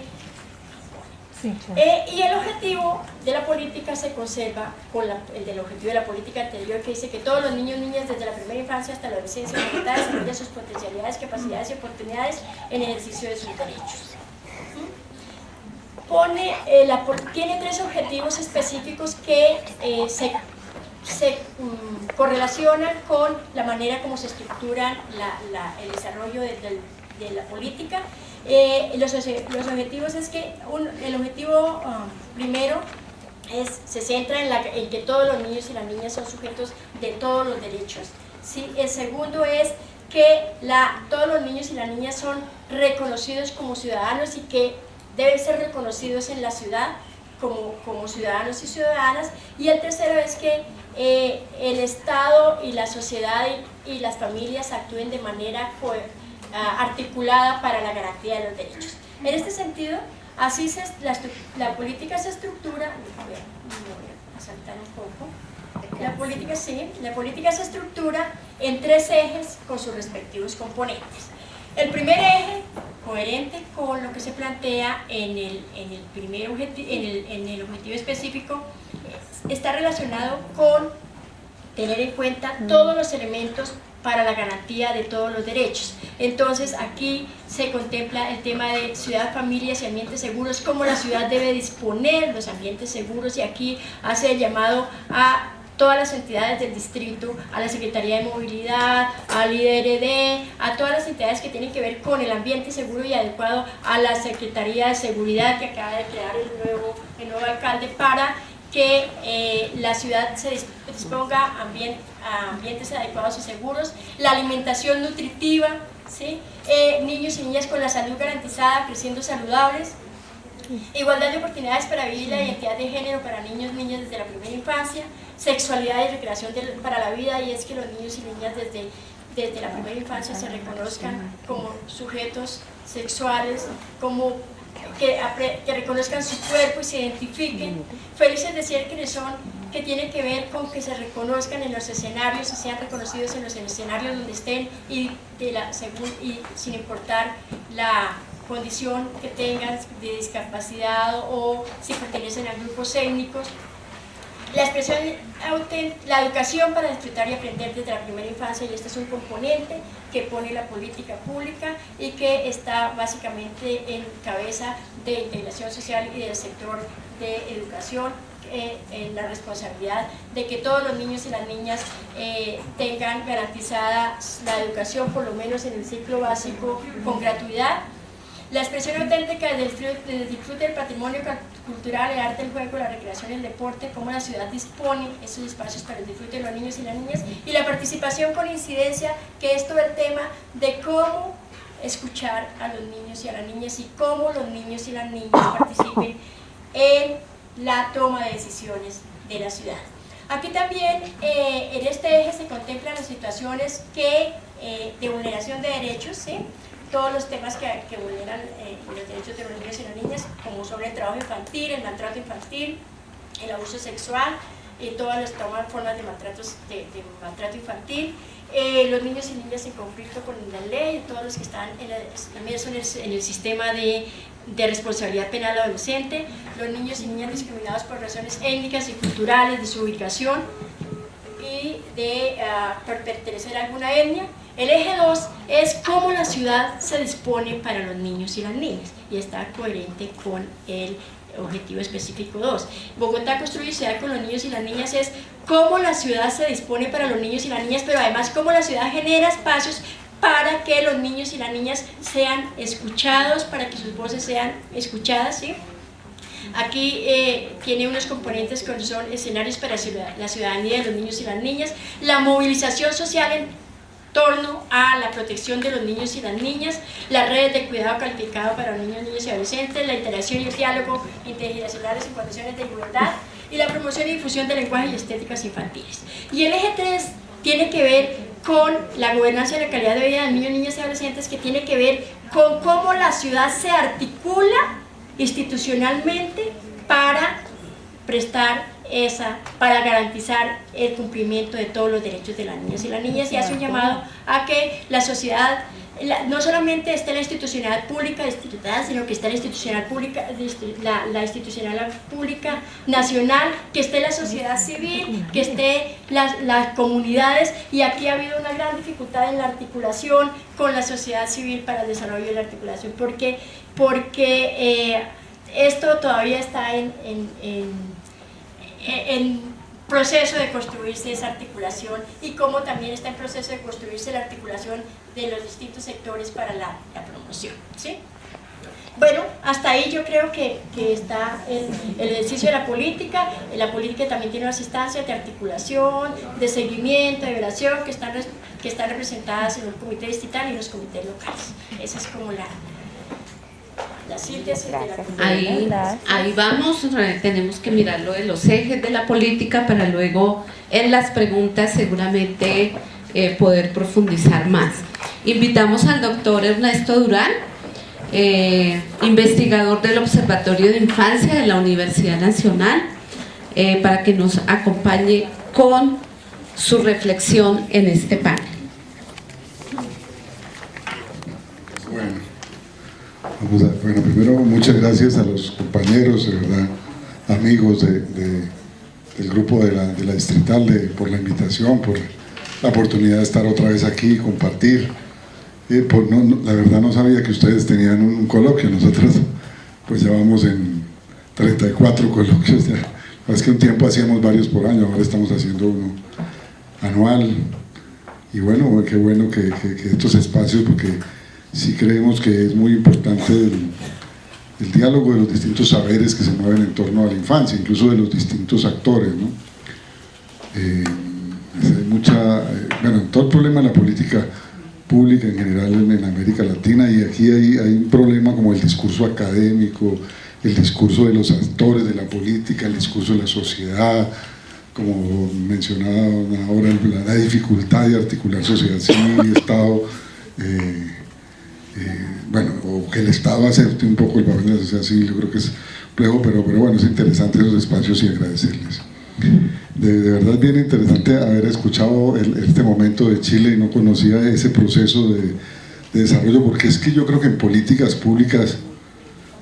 y el objetivo de la política se conserva con el del objetivo de la política anterior, que dice que todos los niños y niñas desde la primera infancia hasta la adolescencia desarrollan sus potencialidades, capacidades y oportunidades en ejercicio de sus derechos. Tiene 3 objetivos específicos que se correlacionan con la manera como se estructura el desarrollo de la política. Los objetivos es que el objetivo primero se centra en que todos los niños y las niñas son sujetos de todos los derechos, ¿sí? El segundo es que todos los niños y las niñas son reconocidos como ciudadanos y que deben ser reconocidos en la ciudad como ciudadanos y ciudadanas. Y el tercero es que el Estado y la sociedad y las familias actúen de manera articulada para la garantía de los derechos. En este sentido, así la política se estructura. Voy a saltar un poco. La política se estructura en 3 ejes con sus respectivos componentes. El primer eje, coherente con lo que se plantea en el objetivo específico, está relacionado con tener en cuenta todos los elementos para la garantía de todos los derechos. Entonces aquí se contempla el tema de ciudad, familias y ambientes seguros, cómo la ciudad debe disponer los ambientes seguros, y aquí hace el llamado a todas las entidades del distrito, a la Secretaría de Movilidad, al IDRD, a todas las entidades que tienen que ver con el ambiente seguro y adecuado, a la Secretaría de Seguridad que acaba de crear el nuevo alcalde, para que la ciudad se disponga a ambientes adecuados y seguros, la alimentación nutritiva, ¿sí? Niños y niñas con la salud garantizada, creciendo saludables, igualdad de oportunidades para vivir la identidad de género para niños y niñas desde la primera infancia, sexualidad y recreación para la vida, y es que los niños y niñas desde la primera infancia se reconozcan como sujetos sexuales, como que reconozcan su cuerpo y se identifiquen, felices de ser quienes son, que tiene que ver con que se reconozcan en los escenarios y sean reconocidos en los escenarios donde estén, y sin importar la condición que tengan de discapacidad o si pertenecen a grupos étnicos. La educación para disfrutar y aprender desde la primera infancia, y este es un componente que pone la política pública y que está básicamente en cabeza de integración social y del sector de educación, en la responsabilidad de que todos los niños y las niñas tengan garantizada la educación, por lo menos en el ciclo básico, con gratuidad. La expresión auténtica del disfrute del patrimonio cultural, el arte, el juego, la recreación y el deporte, cómo la ciudad dispone esos espacios para el disfrute de los niños y las niñas, y la participación con incidencia, que es todo el tema de cómo escuchar a los niños y a las niñas y cómo los niños y las niñas participen en la toma de decisiones de la ciudad. Aquí también en este eje se contemplan las situaciones de vulneración de derechos, ¿sí? Todos los temas que vulneran los derechos de los niños y las niñas, como sobre el trabajo infantil, el maltrato infantil, el abuso sexual, y todas las formas de maltrato infantil, los niños y niñas en conflicto con la ley, todos los que están inmersos en el sistema de responsabilidad penal adolescente, los niños y niñas discriminados por razones étnicas y culturales, de su ubicación, por pertenecer a alguna etnia. El eje 2 es cómo la ciudad se dispone para los niños y las niñas, y está coherente con el objetivo específico 2. Bogotá construye ciudad con los niños y las niñas es cómo la ciudad se dispone para los niños y las niñas, pero además cómo la ciudad genera espacios para que los niños y las niñas sean escuchados, para que sus voces sean escuchadas, ¿sí? Aquí tiene unos componentes que son escenarios para la ciudadanía de los niños y las niñas, la movilización social en torno a la protección de los niños y las niñas, las redes de cuidado calificado para los niños, niñas y adolescentes, la interacción y el diálogo intergeneracionales en condiciones de igualdad y la promoción y difusión del lenguaje y estéticas infantiles. Y el eje 3 tiene que ver con la gobernanza y la calidad de vida de niños, niñas y adolescentes, que tiene que ver con cómo la ciudad se articula institucionalmente para para garantizar el cumplimiento de todos los derechos de las niñas y las niñas, y hace un llamado a que la sociedad no solamente esté la institucionalidad pública distrital, sino que esté la institucionalidad pública, la institucionalidad pública nacional, que esté la sociedad civil, que esté las comunidades, y aquí ha habido una gran dificultad en la articulación con la sociedad civil para el desarrollo de la articulación, porque esto todavía está en proceso de construirse esa articulación, y como también está en proceso de construirse la articulación de los distintos sectores para la promoción, ¿sí? Bueno, hasta ahí yo creo que está el ejercicio de la política. La política también tiene unas instancias de articulación, de seguimiento, de evaluación, que están representadas en un comité distrital y en los comités locales. Esa es como la síntesis de la ahí vamos, tenemos que mirar lo de los ejes de la política para luego en las preguntas seguramente poder profundizar más. Invitamos al doctor Ernesto Durán, investigador del Observatorio de Infancia de la Universidad Nacional, para que nos acompañe con su reflexión en este panel. Bueno, primero muchas gracias a los compañeros, de verdad, amigos del grupo de la Distrital por la invitación, por la oportunidad de estar otra vez aquí y compartir. La verdad no sabía que ustedes tenían un coloquio, nosotros pues llevamos en 34 coloquios ya. Es que un tiempo hacíamos varios por año, ahora estamos haciendo uno anual, y bueno, qué bueno que estos espacios, porque sí creemos que es muy importante el diálogo de los distintos saberes que se mueven en torno a la infancia, incluso de los distintos actores, ¿no? Hay bueno, todo el problema de la política pública en general en América Latina, y aquí hay un problema como el discurso académico, el discurso de los actores de la política, el discurso de la sociedad, como mencionaba ahora, la dificultad de articular sociedad civil y Estado, bueno, o que el Estado acepte un poco el papel de la sociedad civil. Yo creo que es complejo, pero bueno, es interesante esos espacios y agradecerles. De verdad es bien interesante haber escuchado este momento de Chile, y no conocía ese proceso de desarrollo, porque es que yo creo que en políticas públicas,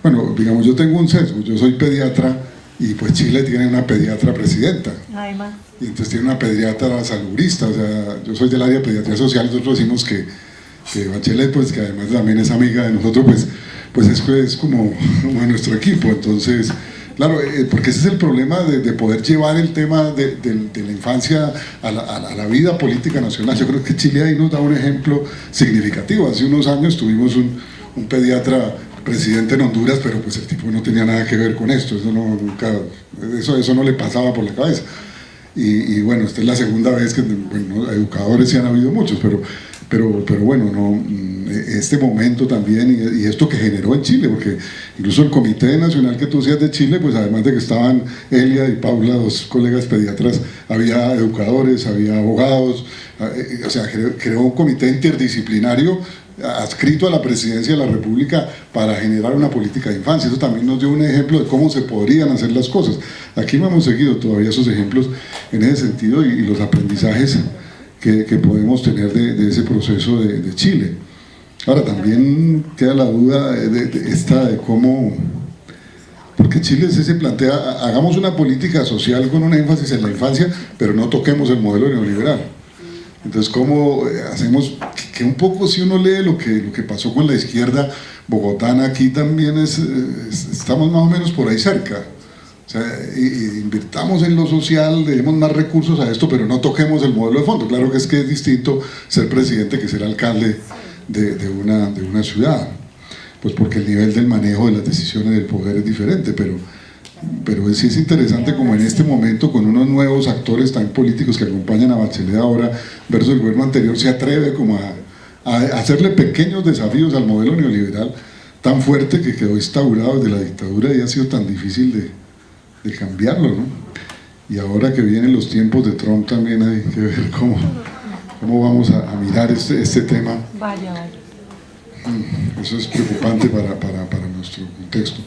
bueno, digamos, yo tengo un sesgo, yo soy pediatra, y pues Chile tiene una pediatra presidenta, y entonces tiene una pediatra salubrista, o sea, yo soy del área de pediatría social, nosotros decimos que Bachelet, pues que además también es amiga de nosotros, pues es como de nuestro equipo. Entonces, claro, porque ese es el problema de poder llevar el tema de la infancia a la vida política nacional. Yo creo que Chile ahí nos da un ejemplo significativo. Hace unos años tuvimos un pediatra presidente en Honduras, pero pues el tipo no tenía nada que ver con esto, eso no le pasaba por la cabeza. Y bueno, esta es la segunda vez que, bueno, educadores sí han habido muchos, pero bueno, no, este momento también, y esto que generó en Chile, porque incluso el Comité Nacional que tú decías de Chile, pues además de que estaban Elia y Paula, dos colegas pediatras, había educadores, había abogados, o sea, creó un comité interdisciplinario adscrito a la Presidencia de la República para generar una política de infancia. Eso también nos dio un ejemplo de cómo se podrían hacer las cosas. Aquí no hemos seguido todavía esos ejemplos en ese sentido, y los aprendizajes que podemos tener de ese proceso de Chile. Ahora también queda la duda de cómo porque Chile se plantea, hagamos una política social con un énfasis en la infancia, pero no toquemos el modelo neoliberal. Entonces, ¿cómo hacemos que un poco, si uno lee lo que pasó con la izquierda bogotana, aquí también estamos más o menos por ahí cerca? O sea, invirtamos en lo social, le demos más recursos a esto, pero no toquemos el modelo de fondo. Claro que es distinto ser presidente que ser alcalde de una ciudad, pues porque el nivel del manejo de las decisiones del poder es diferente, pero sí es interesante como en este momento, con unos nuevos actores tan políticos que acompañan a Bachelet ahora versus el gobierno anterior, se atreve como a hacerle pequeños desafíos al modelo neoliberal tan fuerte que quedó instaurado desde la dictadura y ha sido tan difícil de cambiarlo, ¿no? Y ahora que vienen los tiempos de Trump también hay que ver cómo vamos a mirar este tema. Vaya. Eso es preocupante para nuestro contexto.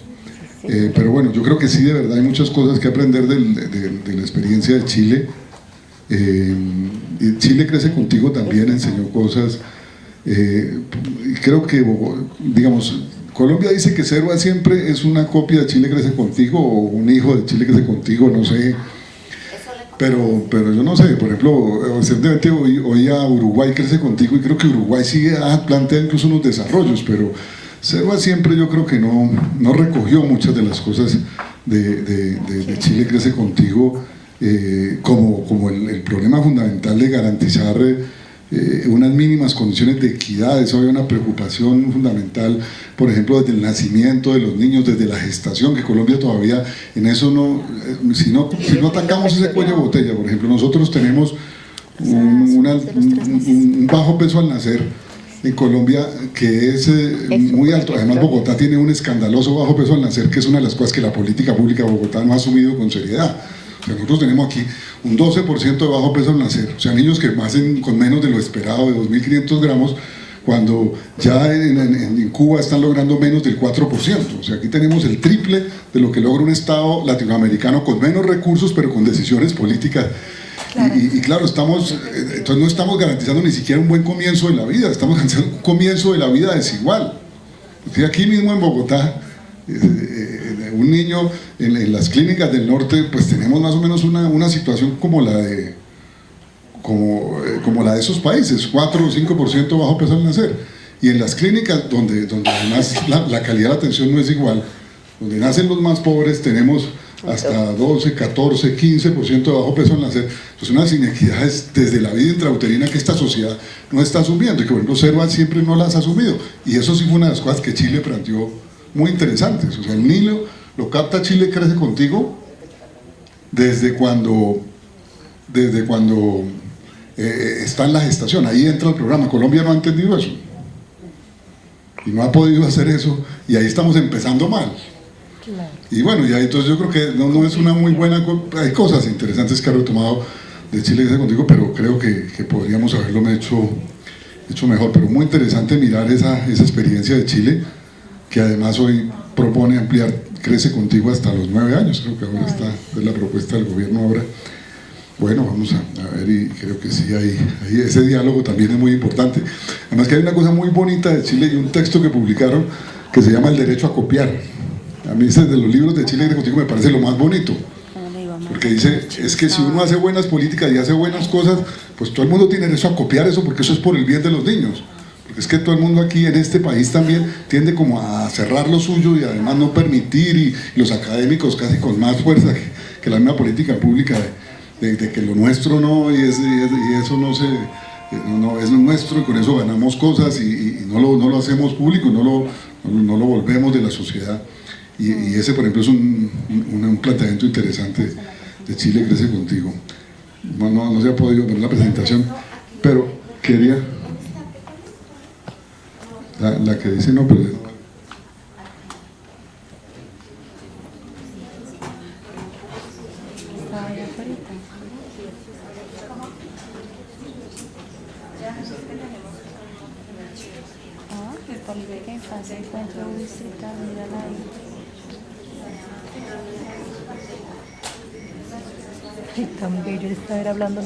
Pero bueno, yo creo que sí, de verdad hay muchas cosas que aprender de la experiencia de Chile. Y Chile crece contigo también enseñó cosas. Creo que, digamos, Colombia dice que Serva siempre es una copia de Chile crece contigo o un hijo de Chile crece contigo, no sé. Pero yo no sé, por ejemplo, recientemente oía Uruguay crece contigo y creo que Uruguay sigue plantea incluso unos desarrollos, pero Serva siempre yo creo que no recogió muchas de las cosas de Chile crece contigo, como el problema fundamental de garantizar unas mínimas condiciones de equidad. Eso había una preocupación fundamental, por ejemplo, desde el nacimiento de los niños, desde la gestación, que Colombia todavía en eso si no atacamos ese cuello de botella. Por ejemplo, nosotros tenemos un bajo peso al nacer en Colombia que es muy alto. Además, Bogotá tiene un escandaloso bajo peso al nacer, que es una de las cosas que la política pública de Bogotá no ha asumido con seriedad. O sea, nosotros tenemos aquí un 12% de bajo peso al nacer, o sea, niños que nacen con menos de lo esperado, de 2.500 gramos, cuando ya en Cuba están logrando menos del 4%. O sea, aquí tenemos el triple de lo que logra un Estado latinoamericano con menos recursos, pero con decisiones políticas. Claro. Y claro, entonces no estamos garantizando ni siquiera un buen comienzo de la vida, estamos garantizando un comienzo de la vida desigual. Porque aquí mismo en Bogotá, un niño en las clínicas del norte, pues tenemos más o menos una situación como la de esos países, 4 o 5% bajo peso al nacer. Y en las clínicas donde además la calidad de la atención no es igual, donde nacen los más pobres, tenemos hasta 12, 14, 15% de bajo peso al nacer. Entonces unas inequidades desde la vida intrauterina que esta sociedad no está asumiendo y que por ejemplo Serva siempre no las ha asumido. Y eso sí fue una de las cosas que Chile planteó muy interesantes. O sea, el niño lo capta Chile crece contigo desde cuando está en la gestación. Ahí entra el programa. Colombia no ha entendido eso y no ha podido hacer eso, y ahí estamos empezando mal. Claro. Y bueno, ya entonces yo creo que no es una muy buena. Hay cosas interesantes que ha retomado de Chile crece contigo, pero creo que podríamos haberlo hecho mejor. Pero muy interesante mirar esa experiencia de Chile, que además hoy propone ampliar Crece Contigo hasta los 9 años, creo que ahora es la propuesta del gobierno ahora. Bueno, vamos a ver, y creo que sí, ese diálogo también es muy importante. Además que hay una cosa muy bonita de Chile y un texto que publicaron que se llama El derecho a copiar. A mí ese de los libros de Chile Crece Contigo me parece lo más bonito, porque dice, es que si uno hace buenas políticas y hace buenas cosas, pues todo el mundo tiene derecho a copiar eso, porque eso es por el bien de los niños. Porque es que todo el mundo aquí en este país también tiende como a cerrar lo suyo y además no permitir, y los académicos casi con más fuerza que la misma política pública de que lo nuestro no, y eso no es nuestro, y con eso ganamos cosas y no lo hacemos público, no lo volvemos de la sociedad. Y ese, por ejemplo, es un planteamiento interesante de Chile Crece Contigo. No se ha podido ver la presentación, pero quería... La que dice no, pero... Política Infancia Encuentro Distrital, mírala ahí. Ay, tan bello estar hablando.